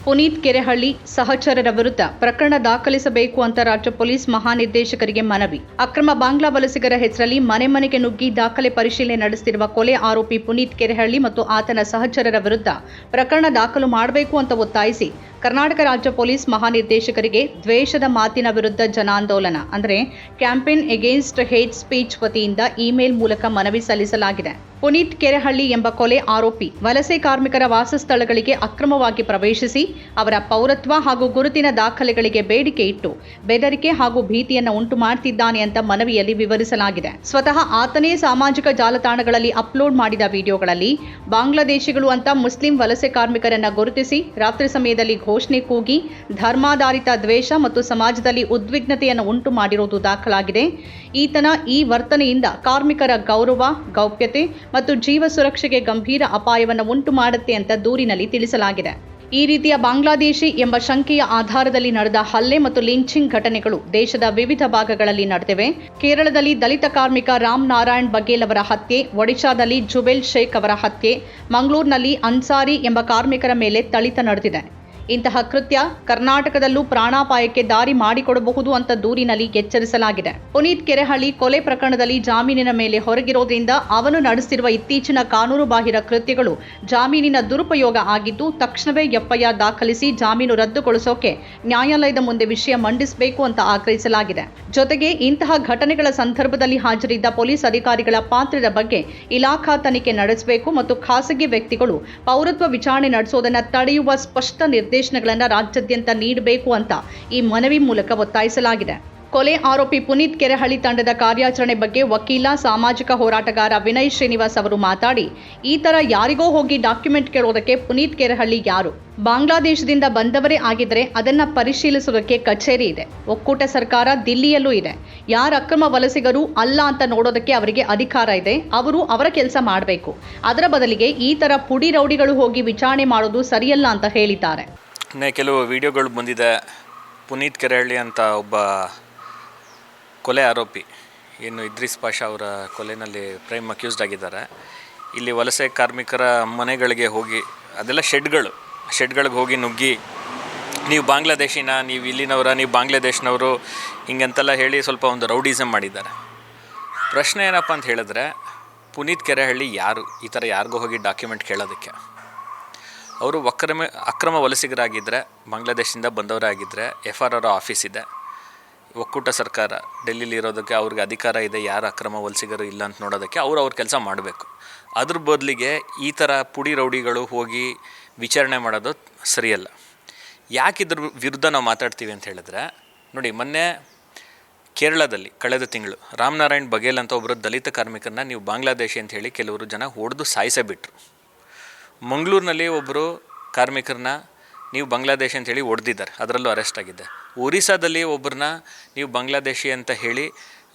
ಪುನೀತ್ ಕೆರೆಹಳ್ಳಿ ಸಹಚರರ ವಿರುದ್ಧ ಪ್ರಕರಣ ದಾಖಲಿಸಬೇಕು ಅಂತ ರಾಜ್ಯ ಪೊಲೀಸ್ ಮಹಾನಿರ್ದೇಶಕರಿಗೆ ಮನವಿ. ಅಕ್ರಮ ಬಾಂಗ್ಲಾ ವಲಸಿಗರ ಹೆಸರಲ್ಲಿ ಮನೆ ಮನೆಗೆ ನುಗ್ಗಿ ದಾಖಲೆ ಪರಿಶೀಲನೆ ನಡೆಸುತ್ತಿರುವ ಕೊಲೆ ಆರೋಪಿ ಪುನೀತ್ ಕೆರೆಹಳ್ಳಿ ಮತ್ತು ಆತನ ಸಹಚರರ ವಿರುದ್ಧ ಪ್ರಕರಣ ದಾಖಲು ಮಾಡಬೇಕು ಅಂತ ಒತ್ತಾಯಿಸಿ ಕರ್ನಾಟಕ ರಾಜ್ಯ ಪೊಲೀಸ್ ಮಹಾನಿರ್ದೇಶಕರಿಗೆ ದ್ವೇಷದ ಮಾತಿನ ವಿರುದ್ಧ ಜನಾಂದೋಲನ ಅಂದರೆ ಕ್ಯಾಂಪೇನ್ ಅಗೇನ್ಸ್ಟ್ ಹೇಟ್ ಸ್ಪೀಚ್ ವತಿಯಿಂದ ಇಮೇಲ್ ಮೂಲಕ ಮನವಿ ಸಲ್ಲಿಸಲಾಗಿದೆ. ಪುನೀತ್ ಕೆರೆಹಳ್ಳಿ ಎಂಬ ಕೊಲೆ ಆರೋಪಿ ವಲಸೆ ಕಾರ್ಮಿಕರ ವಾಸಸ್ಥಳಗಳಿಗೆ ಅಕ್ರಮವಾಗಿ ಪ್ರವೇಶಿಸಿ ಅವರ ಪೌರತ್ವ ಹಾಗೂ ಗುರುತಿನ ದಾಖಲೆಗಳಿಗೆ ಬೇಡಿಕೆ ಇಟ್ಟು ಬೆದರಿಕೆ ಹಾಗೂ ಭೀತಿಯನ್ನು ಉಂಟು ಮಾಡುತ್ತಿದ್ದಾನೆ ಅಂತ ಮನವಿಯಲ್ಲಿ ವಿವರಿಸಲಾಗಿದೆ. ಸ್ವತಃ ಆತನೇ ಸಾಮಾಜಿಕ ಜಾಲತಾಣಗಳಲ್ಲಿ ಅಪ್ಲೋಡ್ ಮಾಡಿದ ವಿಡಿಯೋಗಳಲ್ಲಿ ಬಾಂಗ್ಲಾದೇಶಿಗಳು ಅಂತ ಮುಸ್ಲಿಂ ವಲಸೆ ಕಾರ್ಮಿಕರನ್ನ ಗುರುತಿಸಿ ರಾತ್ರಿ ಸಮಯದಲ್ಲಿ ಘೋಷಣೆ ಕೂಗಿ ಧರ್ಮಾಧಾರಿತ ದ್ವೇಷ ಮತ್ತು ಸಮಾಜದಲ್ಲಿ ಉದ್ವಿಗ್ನತೆಯನ್ನು ಉಂಟು ಮಾಡಿರುವುದು ದಾಖಲಾಗಿದೆ. ಈತನ ಈ ವರ್ತನೆಯಿಂದ ಕಾರ್ಮಿಕರ ಗೌರವ, ಗೌಪ್ಯತೆ ಮತ್ತು ಜೀವ ಸುರಕ್ಷೆಗೆ ಗಂಭೀರ ಅಪಾಯವನ್ನು ಉಂಟು ಮಾಡುತ್ತೆ ಅಂತ ದೂರಿನಲ್ಲಿ ತಿಳಿಸಲಾಗಿದೆ. ಈ ರೀತಿಯ ಬಾಂಗ್ಲಾದೇಶಿ ಎಂಬ ಶಂಕೆಯ ಆಧಾರದಲ್ಲಿ ನಡೆದ ಹಲ್ಲೆ ಮತ್ತು ಲಿಂಚಿಂಗ್ ಘಟನೆಗಳು ದೇಶದ ವಿವಿಧ ಭಾಗಗಳಲ್ಲಿ ನಡೆದಿವೆ. ಕೇರಳದಲ್ಲಿ ದಲಿತ ಕಾರ್ಮಿಕ ರಾಮ್ ನಾರಾಯಣ್ ಬಘೇಲ್ ಅವರ ಹತ್ಯೆ, ಒಡಿಶಾದಲ್ಲಿ ಜುಬೇಲ್ ಶೇಖ್ ಅವರ ಹತ್ಯೆ, ಮಂಗಳೂರಿನಲ್ಲಿ ಅನ್ಸಾರಿ ಎಂಬ ಕಾರ್ಮಿಕರ ಮೇಲೆ ಥಳಿತ ನಡೆದಿದೆ. ಇಂತಹ ಕೃತ್ಯ ಕರ್ನಾಟಕದಲ್ಲೂ ಪ್ರಾಣಾಪಾಯಕ್ಕೆ ದಾರಿ ಮಾಡಿಕೊಡಬಹುದು ಅಂತ ದೂರಿನಲ್ಲಿ ಎಚ್ಚರಿಸಲಾಗಿದೆ. ಪುನೀತ್ ಕೆರೆಹಳ್ಳಿ ಕೊಲೆ ಪ್ರಕರಣದಲ್ಲಿ ಜಾಮೀನಿನ ಮೇಲೆ ಹೊರಗಿರೋದ್ರಿಂದ ಅವನು ನಡೆಸಿರುವ ಇತ್ತೀಚಿನ ಕಾನೂನುಬಾಹಿರ ಕೃತ್ಯಗಳು ಜಾಮೀನಿನ ದುರುಪಯೋಗ ಆಗಿದ್ದು ತಕ್ಷಣವೇ ಎಫ್ಐಆರ್ ದಾಖಲಿಸಿ ಜಾಮೀನು ರದ್ದುಗೊಳಿಸೋಕೆ ನ್ಯಾಯಾಲಯದ ಮುಂದೆ ವಿಷಯ ಮಂಡಿಸಬೇಕು ಅಂತ ಆಗ್ರಹಿಸಲಾಗಿದೆ. ಜೊತೆಗೆ ಇಂತಹ ಘಟನೆಗಳ ಸಂದರ್ಭದಲ್ಲಿ ಹಾಜರಿದ್ದ ಪೊಲೀಸ್ ಅಧಿಕಾರಿಗಳ ಪಾತ್ರದ ಬಗ್ಗೆ ಇಲಾಖಾ ತನಿಖೆ ನಡೆಸಬೇಕು ಮತ್ತು ಖಾಸಗಿ ವ್ಯಕ್ತಿಗಳು ಪೌರತ್ವ ವಿಚಾರಣೆ ನಡೆಸೋದನ್ನು ತಡೆಯುವ ಸ್ಪಷ್ಟ ನಿರ್ದೇಶನಗಳನ್ನು ರಾಜ್ಯಾದ್ಯಂತ ನೀಡಬೇಕು ಅಂತ ಈ ಮನವಿ ಮೂಲಕ ಒತ್ತಾಯಿಸಲಾಗಿದೆ. ಕೊಲೆ ಆರೋಪಿ ಪುನೀತ್ ಕೆರೆಹಳ್ಳಿ ತಂಡದ ಕಾರ್ಯಾಚರಣೆ ಬಗ್ಗೆ ವಕೀಲ, ಸಾಮಾಜಿಕ ಹೋರಾಟಗಾರ ವಿನಯ್ ಶ್ರೀನಿವಾಸ್ ಅವರು ಮಾತಾಡಿ, ಈ ತರ ಯಾರಿಗೋ ಹೋಗಿ ಡಾಕ್ಯುಮೆಂಟ್ ಕೇಳೋದಕ್ಕೆ ಪುನೀತ್ ಕೆರೆಹಳ್ಳಿ ಯಾರು? ಬಾಂಗ್ಲಾದೇಶದಿಂದ ಬಂದವರೇ ಆಗಿದ್ರೆ ಅದನ್ನ ಪರಿಶೀಲಿಸೋದಕ್ಕೆ ಕಚೇರಿ ಇದೆ. ಒಕ್ಕೂಟ ಸರ್ಕಾರ ದಿಲ್ಲಿಯಲ್ಲೂ ಇದೆ. ಯಾರ ಅಕ್ರಮ ವಲಸಿಗರು ಅಲ್ಲ ಅಂತ ನೋಡೋದಕ್ಕೆ ಅವರಿಗೆ ಅಧಿಕಾರ ಇದೆ. ಅವರು ಅವರ ಕೆಲಸ ಮಾಡಬೇಕು. ಅದರ ಬದಲಿಗೆ ಈ ತರ ಪುಡಿ ರೌಡಿಗಳು ಹೋಗಿ ವಿಚಾರಣೆ ಮಾಡೋದು ಸರಿಯಲ್ಲ ಅಂತ ಹೇಳಿದ್ದಾರೆ. ಕೆಲವು ವಿಡಿಯೋಗಳು ಬಂದಿದೆ. ಪುನೀತ್ ಕೆರೆಹಳ್ಳಿ ಅಂತ ಒಬ್ಬ ಕೊಲೆ ಆರೋಪಿ, ಏನು ಇದ್ರಿಸ್ ಪಾಷಾ ಅವರ ಕೊಲೆಯಲ್ಲಿ ಪ್ರೈಮ್ ಅಕ್ಯೂಸ್ಡ್ ಆಗಿದ್ದಾರೆ. ಇಲ್ಲಿ ವಲಸೆ ಕಾರ್ಮಿಕರ ಮನೆಗಳಿಗೆ ಹೋಗಿ, ಅದೆಲ್ಲ ಶೆಡ್ಗಳಿಗೆ ಹೋಗಿ ನುಗ್ಗಿ, ನೀವು ಬಾಂಗ್ಲಾದೇಶಿನ, ನೀವು ಇಲ್ಲಿನವರ, ನೀವು ಬಾಂಗ್ಲಾದೇಶನವರು, ಹಿಂಗಂತೆಲ್ಲ ಹೇಳಿ ಸ್ವಲ್ಪ ಒಂದು ರೌಡಿಸಮ್ ಮಾಡಿದ್ದಾರೆ. ಪ್ರಶ್ನೆ ಏನಪ್ಪ ಅಂತ ಹೇಳಿದ್ರೆ, ಪುನೀತ್ ಕೆರೆಹಳ್ಳಿ ಯಾರು? ಈ ಥರ ಯಾರಿಗೂ ಹೋಗಿ ಡಾಕ್ಯುಮೆಂಟ್ ಕೇಳೋದಕ್ಕೆ? ಅವರು ಅಕ್ರಮ ವಲಸಿಗರಾಗಿದ್ದರೆ, ಬಾಂಗ್ಲಾದೇಶದಿಂದ ಬಂದವರೇ ಆಗಿದ್ದರೆ FRR ಆಫೀಸ್ ಇದೆ, ಒಕ್ಕೂಟ ಸರ್ಕಾರ ಡೆಲ್ಲಿಲಿ ಇರೋದಕ್ಕೆ ಅವ್ರಿಗೆ ಅಧಿಕಾರ ಇದೆ. ಯಾರು ಅಕ್ರಮ ವಲಸಿಗರು ಇಲ್ಲ ಅಂತ ನೋಡೋದಕ್ಕೆ ಅವ್ರ ಕೆಲಸ ಮಾಡಬೇಕು. ಅದ್ರ ಬದಲಿಗೆ ಈ ಥರ ಪುಡಿ ರೌಡಿಗಳು ಹೋಗಿ ವಿಚಾರಣೆ ಮಾಡೋದು ಸರಿಯಲ್ಲ. ಯಾಕೆ ಇದ್ರ ವಿರುದ್ಧ ನಾವು ಮಾತಾಡ್ತೀವಿ ಅಂತ ಹೇಳಿದ್ರೆ, ನೋಡಿ, ಮೊನ್ನೆ ಕೇರಳದಲ್ಲಿ ಕಳೆದ ತಿಂಗಳು ರಾಮ್ ನಾರಾಯಣ್ ಬಘೇಲ್ ಅಂತ ಒಬ್ಬರು ದಲಿತ ಕಾರ್ಮಿಕರನ್ನ ನೀವು ಬಾಂಗ್ಲಾದೇಶಿ ಅಂತ ಹೇಳಿ ಕೆಲವರು ಜನ ಹೊಡೆದು ಸಾಯಿಸೇ ಬಿಟ್ಟರು. ಮಂಗಳೂರಿನಲ್ಲಿ ಒಬ್ಬರು ಕಾರ್ಮಿಕರನ್ನ ನೀವು ಬಾಂಗ್ಲಾದೇಶಿ ಅಂತ ಹೇಳಿ ಹೊಡೆದಿದ್ದಾರೆ, ಅದರಲ್ಲೂ ಅರೆಸ್ಟ್ ಆಗಿದೆ. ಒರಿಸ್ಸಾದಲ್ಲಿ ಒಬ್ಬರನ್ನ ನೀವು ಬಾಂಗ್ಲಾದೇಶಿ ಅಂತ ಹೇಳಿ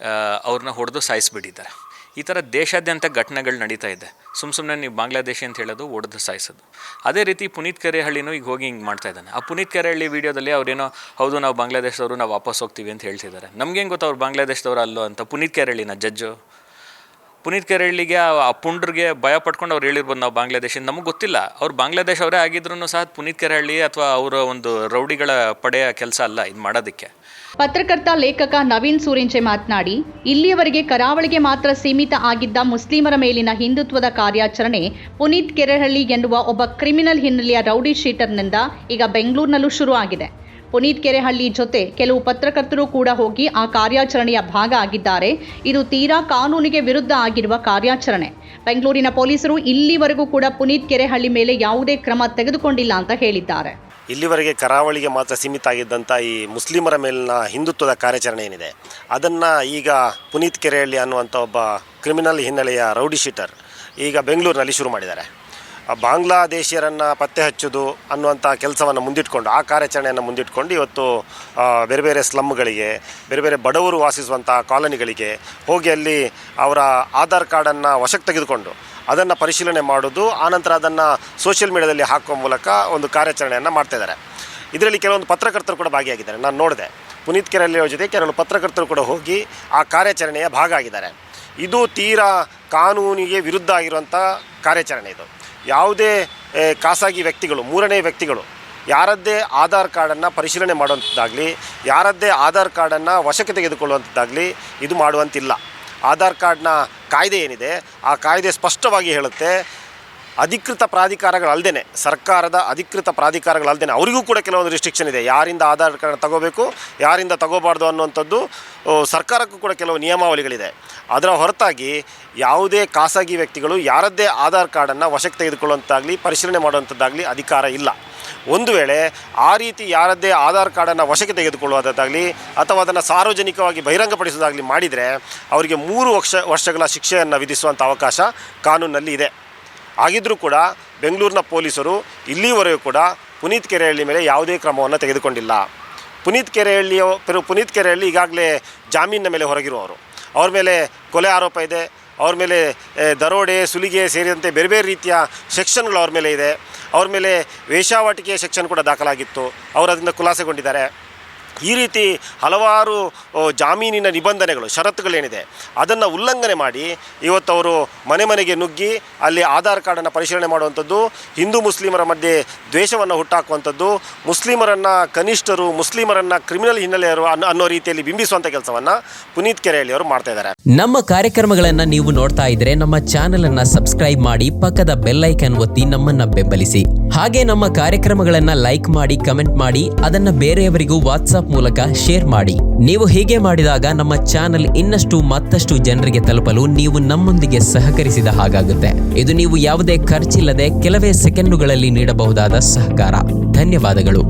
ಅವ್ರನ್ನ ಹೊಡೆದು ಸಾಯಿಸಿಬಿಟ್ಟಿದ್ದಾರೆ. ಈ ಥರ ದೇಶಾದ್ಯಂತ ಘಟನೆಗಳು ನಡೀತಾ ಇದೆ. ಸುಮ್ಮನೆ ನೀವು ಬಾಂಗ್ಲಾದೇಶಿ ಅಂತ ಹೇಳೋದು, ಹೊಡೆದು ಸಾಯಿಸೋದು. ಅದೇ ರೀತಿ ಪುನೀತ್ ಕೆರೆಹಳ್ಳಿನೂ ಈಗ ಹೋಗಿ ಹಿಂಗೆ ಮಾಡ್ತಾ ಇದ್ದಾನೆ. ಆ ಪುನೀತ್ ಕೆರೆಹಳ್ಳಿ ವೀಡಿಯೋದಲ್ಲಿ ಅವ್ರೇನೋ ಹೌದು ನಾವು ಬಾಂಗ್ಲಾದೇಶದವರು, ನಾವು ವಾಪಸ್ ಹೋಗ್ತೀವಿ ಅಂತ ಹೇಳ್ತಿದ್ದಾರೆ. ನಮಗೇನು ಗೊತ್ತು ಅವ್ರು ಬಾಂಗ್ಲಾದೇಶದವರು ಅಲ್ಲೋ ಅಂತ? ಪುನೀತ್ ಕೆರೆಹಳ್ಳಿನ ಜಡ್ಜು? ಪುನೀತ್ ಕೆರೆಹಳ್ಳಿಗೆ ಆ ಪುಂಡ್ರಿಗೆ ಭಯ ಪಡ್ಕೊಂಡು ಅವ್ರು ಹೇಳಿರ್ಬೋದು ನಾವು ಬಾಂಗ್ಲಾದೇಶ. ನಮಗೆ ಗೊತ್ತಿಲ್ಲ, ಅವ್ರು ಬಾಂಗ್ಲಾದೇಶ ಅವರೇ ಆಗಿದ್ರು ಸಹ ಪುನೀತ್ ಕೆರೆಹಳ್ಳಿ ಅಥವಾ ಅವರ ಒಂದು ರೌಡಿಗಳ ಪಡೆಯ ಕೆಲಸ ಅಲ್ಲ ಇದು ಮಾಡೋದಕ್ಕೆ. ಪತ್ರಕರ್ತ, ಲೇಖಕ ನವೀನ್ ಸೂರಿಂಚೆ ಮಾತನಾಡಿ, ಇಲ್ಲಿಯವರೆಗೆ ಕರಾವಳಿಗೆ ಮಾತ್ರ ಸೀಮಿತ ಆಗಿದ್ದ ಮುಸ್ಲಿಮರ ಮೇಲಿನ ಹಿಂದುತ್ವದ ಕಾರ್ಯಾಚರಣೆ ಪುನೀತ್ ಕೆರೆಹಳ್ಳಿ ಎನ್ನುವ ಒಬ್ಬ ಕ್ರಿಮಿನಲ್ ಹಿನ್ನೆಲೆಯ ರೌಡಿ ಶೀಟರ್ನಿಂದ ಈಗ ಬೆಂಗಳೂರಿನಲ್ಲೂ ಶುರು ಆಗಿದೆ. ಪುನೀತ್ ಕೆರೆಹಳ್ಳಿ ಜೊತೆ ಕೆಲವು ಪತ್ರಕರ್ತರು ಕೂಡ ಹೋಗಿ ಆ ಕಾರ್ಯಾಚರಣೆಯ ಭಾಗ ಆಗಿದ್ದಾರೆ. ಇದು ತೀರಾ ಕಾನೂನಿಗೆ ವಿರುದ್ಧ ಆಗಿರುವ ಕಾರ್ಯಾಚರಣೆ. ಬೆಂಗಳೂರಿನ ಪೊಲೀಸರು ಇಲ್ಲಿವರೆಗೂ ಕೂಡ ಪುನೀತ್ ಕೆರೆಹಳ್ಳಿ ಮೇಲೆ ಯಾವುದೇ ಕ್ರಮ ತೆಗೆದುಕೊಂಡಿಲ್ಲ ಅಂತ ಹೇಳಿದ್ದಾರೆ. ಇಲ್ಲಿವರೆಗೆ ಕರಾವಳಿಗೆ ಮಾತ್ರ ಸೀಮಿತ ಆಗಿದ್ದಂಥ ಈ ಮುಸ್ಲಿಮರ ಮೇಲಿನ ಹಿಂದುತ್ವದ ಕಾರ್ಯಾಚರಣೆ ಏನಿದೆ, ಅದನ್ನು ಈಗ ಪುನೀತ್ ಕೆರೆಹಳ್ಳಿ ಅನ್ನುವಂಥ ಒಬ್ಬ ಕ್ರಿಮಿನಲ್ ಹಿನ್ನೆಲೆಯ ರೌಡಿ ಶೀಟರ್ ಈಗ ಬೆಂಗಳೂರಿನಲ್ಲಿ ಶುರು ಮಾಡಿದ್ದಾರೆ. ಬಾಂಗ್ಲಾದೇಶಿಯರನ್ನು ಪತ್ತೆ ಹಚ್ಚೋದು ಅನ್ನುವಂಥ ಕೆಲಸವನ್ನು ಮುಂದಿಟ್ಕೊಂಡು, ಆ ಕಾರ್ಯಾಚರಣೆಯನ್ನು ಮುಂದಿಟ್ಕೊಂಡು ಇವತ್ತು ಬೇರೆ ಬೇರೆ ಸ್ಲಮ್ಗಳಿಗೆ, ಬೇರೆ ಬೇರೆ ಬಡವರು ವಾಸಿಸುವಂಥ ಕಾಲೋನಿಗಳಿಗೆ ಹೋಗಿ ಅಲ್ಲಿ ಅವರ ಆಧಾರ್ ಕಾರ್ಡನ್ನು ವಶಕ್ಕೆ ತೆಗೆದುಕೊಂಡು ಅದನ್ನು ಪರಿಶೀಲನೆ ಮಾಡೋದು, ಆನಂತರ ಅದನ್ನು ಸೋಷಿಯಲ್ ಮೀಡಿಯಾದಲ್ಲಿ ಹಾಕುವ ಮೂಲಕ ಒಂದು ಕಾರ್ಯಾಚರಣೆಯನ್ನು ಮಾಡ್ತಾಯಿದ್ದಾರೆ. ಇದರಲ್ಲಿ ಕೆಲವೊಂದು ಪತ್ರಕರ್ತರು ಕೂಡ ಭಾಗಿಯಾಗಿದ್ದಾರೆ. ನಾನು ನೋಡಿದೆ, ಪುನೀತ್ ಕೆರೆಹಳ್ಳಿ ಜೊತೆ ಕೆಲವು ಪತ್ರಕರ್ತರು ಕೂಡ ಹೋಗಿ ಆ ಕಾರ್ಯಾಚರಣೆಯ ಭಾಗ ಆಗಿದ್ದಾರೆ. ಇದು ತೀರಾ ಕಾನೂನಿಗೆ ವಿರುದ್ಧ ಆಗಿರುವಂಥ ಕಾರ್ಯಾಚರಣೆ. ಇದು ಯಾವುದೇ ಖಾಸಗಿ ವ್ಯಕ್ತಿಗಳು, ಮೂರನೇ ವ್ಯಕ್ತಿಗಳು ಯಾರದ್ದೇ ಆಧಾರ್ ಕಾರ್ಡನ್ನು ಪರಿಶೀಲನೆ ಮಾಡುವಂಥದ್ದಾಗಲಿ, ಯಾರದ್ದೇ ಆಧಾರ್ ಕಾರ್ಡನ್ನು ವಶಕ್ಕೆ ತೆಗೆದುಕೊಳ್ಳುವಂಥದ್ದಾಗಲಿ ಇದು ಮಾಡುವಂತಿಲ್ಲ. ಆಧಾರ್ ಕಾರ್ಡ್ನ ಕಾಯ್ದೆ ಏನಿದೆ ಆ ಕಾಯ್ದೆ ಸ್ಪಷ್ಟವಾಗಿ ಹೇಳುತ್ತೆ, ಅಧಿಕೃತ ಪ್ರಾಧಿಕಾರಗಳಲ್ಲದೆ, ಸರ್ಕಾರದ ಅಧಿಕೃತ ಪ್ರಾಧಿಕಾರಗಳಲ್ಲದೆ ಅವರಿಗೂ ಕೂಡ ಕೆಲವೊಂದು ರಿಸ್ಟ್ರಿಕ್ಷನ್ ಇದೆ. ಯಾರಿಂದ ಆಧಾರ್ ಕಾರ್ಡ್ ತಗೋಬೇಕು, ಯಾರಿಂದ ತಗೋಬಾರ್ದು ಅನ್ನುವಂಥದ್ದು ಸರ್ಕಾರಕ್ಕೂ ಕೂಡ ಕೆಲವು ನಿಯಮಾವಳಿಗಳಿದೆ. ಅದರ ಹೊರತಾಗಿ ಯಾವುದೇ ಖಾಸಗಿ ವ್ಯಕ್ತಿಗಳು ಯಾರದ್ದೇ ಆಧಾರ್ ಕಾರ್ಡನ್ನು ವಶಕ್ಕೆ ತೆಗೆದುಕೊಳ್ಳುವಂಥದ್ದಾಗಲಿ ಪರಿಶೀಲನೆ ಮಾಡುವಂಥದ್ದಾಗಲಿ ಅಧಿಕಾರ ಇಲ್ಲ. ಒಂದು ವೇಳೆ ಆ ರೀತಿ ಯಾರದ್ದೇ ಆಧಾರ್ ಕಾರ್ಡನ್ನು ವಶಕ್ಕೆ ತೆಗೆದುಕೊಳ್ಳುವುದಾಗಲಿ ಅಥವಾ ಅದನ್ನು ಸಾರ್ವಜನಿಕವಾಗಿ ಬಹಿರಂಗಪಡಿಸೋದಾಗಲಿ ಮಾಡಿದರೆ ಅವರಿಗೆ 3 ವರ್ಷಗಳ ಶಿಕ್ಷೆಯನ್ನು ವಿಧಿಸುವಂಥ ಅವಕಾಶ ಕಾನೂನಿನಲ್ಲಿ ಇದೆ. ಆಗಿದ್ದರೂ ಕೂಡ ಬೆಂಗಳೂರಿನ ಪೊಲೀಸರು ಇಲ್ಲಿವರೆಗೂ ಕೂಡ ಪುನೀತ್ ಕೆರೆಹಳ್ಳಿ ಮೇಲೆ ಯಾವುದೇ ಕ್ರಮವನ್ನು ತೆಗೆದುಕೊಂಡಿಲ್ಲ. ಪುನೀತ್ ಕೆರೆಹಳ್ಳಿ ಈಗಾಗಲೇ ಜಾಮೀನಿನ ಮೇಲೆ ಹೊರಗಿರುವವರು. ಅವ್ರ ಮೇಲೆ ಕೊಲೆ ಆರೋಪ ಇದೆ, ಅವ್ರ ಮೇಲೆ ದರೋಡೆ, ಸುಲಿಗೆ ಸೇರಿದಂತೆ ಬೇರೆ ಬೇರೆ ರೀತಿಯ ಸೆಕ್ಷನ್ಗಳು ಅವ್ರ ಮೇಲೆ ಇದೆ. ಅವ್ರ ಮೇಲೆ ವೇಶ್ಯಾವಾಟಿಕೆಯ ಸೆಕ್ಷನ್ ಕೂಡ ದಾಖಲಾಗಿತ್ತು, ಅವರು ಅದರಿಂದ ಖುಲಾಸೆಗೊಂಡಿದ್ದಾರೆ. ಈ ರೀತಿ ಹಲವಾರು ಜಾಮೀನಿನ ನಿಬಂಧನೆಗಳು, ಷರತ್ತುಗಳೇನಿದೆ ಅದನ್ನು ಉಲ್ಲಂಘನೆ ಮಾಡಿ ಇವತ್ತು ಅವರು ಮನೆಗೆ ನುಗ್ಗಿ ಅಲ್ಲಿ ಆಧಾರ್ ಕಾರ್ಡನ್ನು ಪರಿಶೀಲನೆ ಮಾಡುವಂಥದ್ದು, ಹಿಂದೂ ಮುಸ್ಲಿಮರ ಮಧ್ಯೆ ದ್ವೇಷವನ್ನು ಹುಟ್ಟಾಕುವಂಥದ್ದು, ಮುಸ್ಲಿಮರನ್ನು ಕನಿಷ್ಠರು, ಮುಸ್ಲಿಮರನ್ನು ಕ್ರಿಮಿನಲ್ ಹಿನ್ನೆಲೆಯರು ಅನ್ನೋ ರೀತಿಯಲ್ಲಿ ಬಿಂಬಿಸುವಂಥ ಕೆಲಸವನ್ನು ಪುನೀತ್ ಕೆರೆಹಳ್ಳಿ ಅವರು ಮಾಡ್ತಾ ಇದ್ದಾರೆ. ನಮ್ಮ ಕಾರ್ಯಕ್ರಮಗಳನ್ನು ನೀವು ನೋಡ್ತಾ ಇದ್ರೆ ನಮ್ಮ ಚಾನೆಲ್ ಅನ್ನ ಸಬ್ಸ್ಕ್ರೈಬ್ ಮಾಡಿ, ಪಕ್ಕದ ಬೆಲ್ ಐಕಾನ್ ಒತ್ತಿ ನಮ್ಮನ್ನ ಬೆಂಬಲಿಸಿ. ಹಾಗೆ ನಮ್ಮ ಕಾರ್ಯಕ್ರಮಗಳನ್ನ ಲೈಕ್ ಮಾಡಿ, ಕಮೆಂಟ್ ಮಾಡಿ, ಅದನ್ನ ಬೇರೆಯವರಿಗೂ ವಾಟ್ಸ್ಆಪ್ ಮೂಲಕ ಶೇರ್ ಮಾಡಿ. ನೀವು ಹೀಗೆ ಮಾಡಿದಾಗ ನಮ್ಮ ಚಾನೆಲ್ ಮತ್ತಷ್ಟು ಜನರಿಗೆ ತಲುಪಲು ನೀವು ನಮ್ಮೊಂದಿಗೆ ಸಹಕರಿಸಿದ ಹಾಗಾಗುತ್ತೆ. ಇದು ನೀವು ಯಾವುದೇ ಖರ್ಚಿಲ್ಲದೆ ಕೆಲವೇ ಸೆಕೆಂಡುಗಳಲ್ಲಿ ನೀಡಬಹುದಾದ ಸಹಕಾರ. ಧನ್ಯವಾದಗಳು.